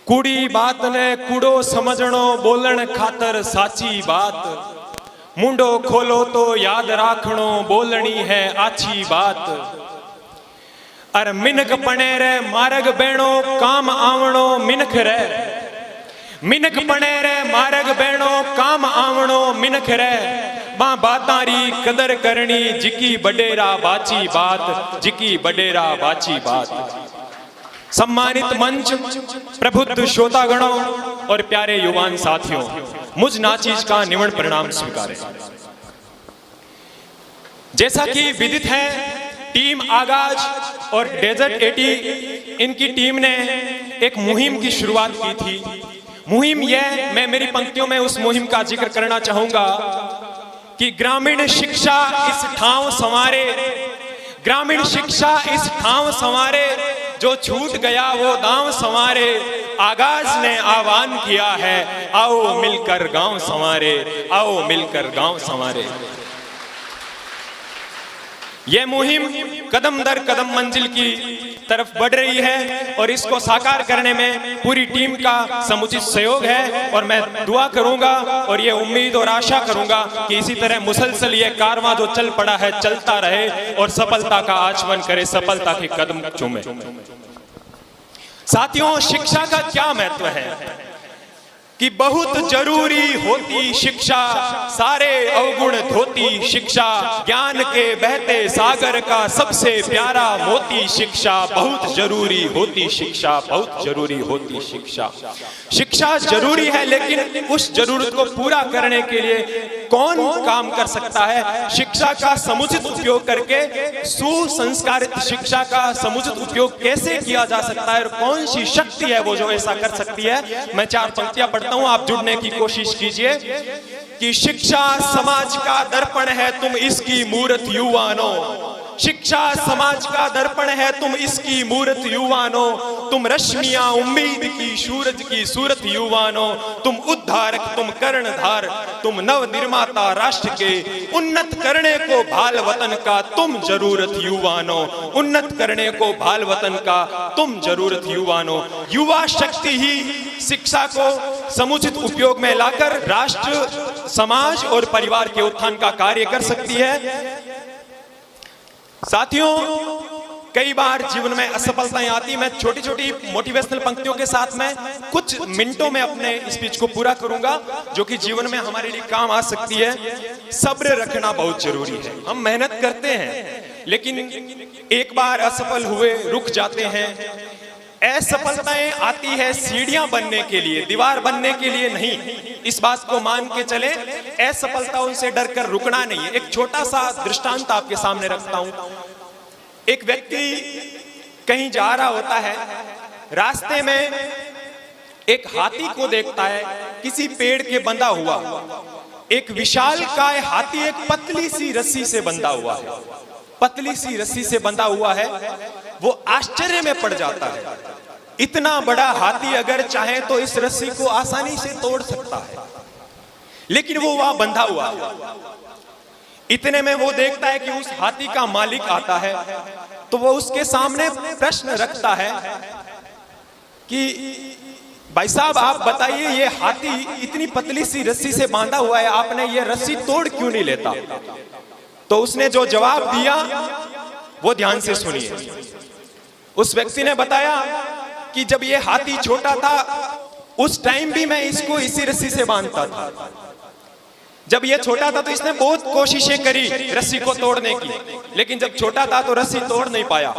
कूड़ी बात ने कूड़ो समझणो बोलण खातर साची बात। मुंडो खोलो तो याद राखणो बोलनी है आची बात। अर मिनक पणे रे मार्ग बेणो काम आवणो मिनख रे। मिनक पणे रे मार्ग बेणो काम आवणो मिनख रे। बा बातारी कदर करनी जिकी बडेरा बाची बात। जिकी बडेरा बाची बात। सम्मानित मंच, प्रबुद्ध श्रोतागणों और प्यारे युवान साथियों, मुझ नाचीज का निवण परिणाम स्वीकारें। जैसा कि विदित है, टीम आगाज और डेजर्ट 80 इनकी टीम ने एक मुहिम की शुरुआत की थी। मुहिम यह, मैं मेरी पंक्तियों में उस मुहिम का जिक्र करना चाहूंगा कि ग्रामीण शिक्षा इस ठाव संवारे। ग्रामीण शिक्षा इस ठाव संवारे, जो छूट गया वो दांव संवारे। आगाज ने आह्वान किया है, आओ मिलकर गांव संवारे। आओ मिलकर गांव संवारे। यह मुहिम कदम दर कदम मंजिल की तरफ बढ़ रही है और इसको साकार करने में पूरी टीम का समुचित सहयोग है। और मैं दुआ करूंगा और ये उम्मीद और आशा करूंगा कि इसी तरह मुसलसल ये कारवां जो चल पड़ा है चलता रहे और सफलता का आचमन करे, सफलता के कदम चूमे। साथियों, शिक्षा का क्या महत्व है कि बहुत जरूरी होती शिक्षा, सारे अवगुण धोती शिक्षा। ज्ञान के बहते सागर का सबसे प्यारा मोती शिक्षा। बहुत जरूरी होती शिक्षा, बहुत जरूरी होती शिक्षा। शिक्षा जरूरी है, लेकिन उस जरूरत को पूरा करने के लिए कौन काम कर सकता है? शिक्षा का समुचित उपयोग करके सुसंस्कारित शिक्षा का समुचित उपयोग कैसे किया जा सकता है और कौन सी शक्ति है वो जो ऐसा कर सकती है? मैं 4 पंक्तियां पढ़ता हूं, आप जुड़ने की कोशिश कीजिए। कि शिक्षा समाज का दर्पण है, तुम इसकी मूर्त युवानों। शिक्षा समाज का दर्पण है, तुम इसकी मूर्त युवानों। तुम रश्मियां उम्मीद की सूरज की सूरत युवानों। तुम उद्धारक, तुम कर्णधार, तुम नव निर्माता राष्ट्र के। उन्नत करने को भाल वतन का तुम जरूरत युवानों। उन्नत करने को भाल वतन का तुम जरूरत युवानों। युवा शक्ति ही शिक्षा को समुचित उपयोग में लाकर राष्ट्र, समाज और परिवार के उत्थान का कार्य कर सकती है। साथियों, कई बार जीवन में असफलताएं आती। मैं छोटी छोटी मोटिवेशनल पंक्तियों के साथ में कुछ मिनटों में अपने स्पीच को पूरा करूंगा, जो कि जीवन में हमारे लिए काम आ सकती है। सब्र रखना बहुत जरूरी है। हम मेहनत करते हैं, लेकिन एक बार असफल हुए रुक जाते हैं। असफलताएं आती है सीढ़ियां बनने के लिए, दीवार बनने के लिए नहीं। इस बात को मान के चले, असफलताओं से डरकर रुकना नहीं है। एक छोटा सा दृष्टांत आपके सामने रखता हूं। एक व्यक्ति कहीं जा रहा होता है, रास्ते में एक हाथी को देखता है, किसी पेड़ के बंधा हुआ। एक विशालकाय हाथी एक पतली सी रस्सी से बंधा हुआ है। पतली सी रस्सी से बंधा हुआ है। वो आश्चर्य में पड़ जाता है, इतना बड़ा हाथी अगर चाहे तो इस रस्सी को आसानी से तोड़ सकता है, लेकिन वो वहां बंधा हुआ है। इतने में वो देखता है कि उस हाथी का मालिक आता है, तो वो उसके सामने प्रश्न रखता है कि भाई साहब, आप बताइए, ये हाथी इतनी पतली सी रस्सी से बांधा हुआ है, आपने ये रस्सी तोड़ क्यों नहीं लेता? तो उसने जो जवाब दिया वो ध्यान से सुनिए। उस व्यक्ति ने बताया कि जब ये हाथी छोटा था, उस टाइम भी मैं इसको इसी रस्सी से बांधता था। जब ये छोटा था तो इसने बहुत कोशिशें करी रस्सी को तोड़ने की, लेकिन जब छोटा था तो रस्सी तोड़ नहीं पाया।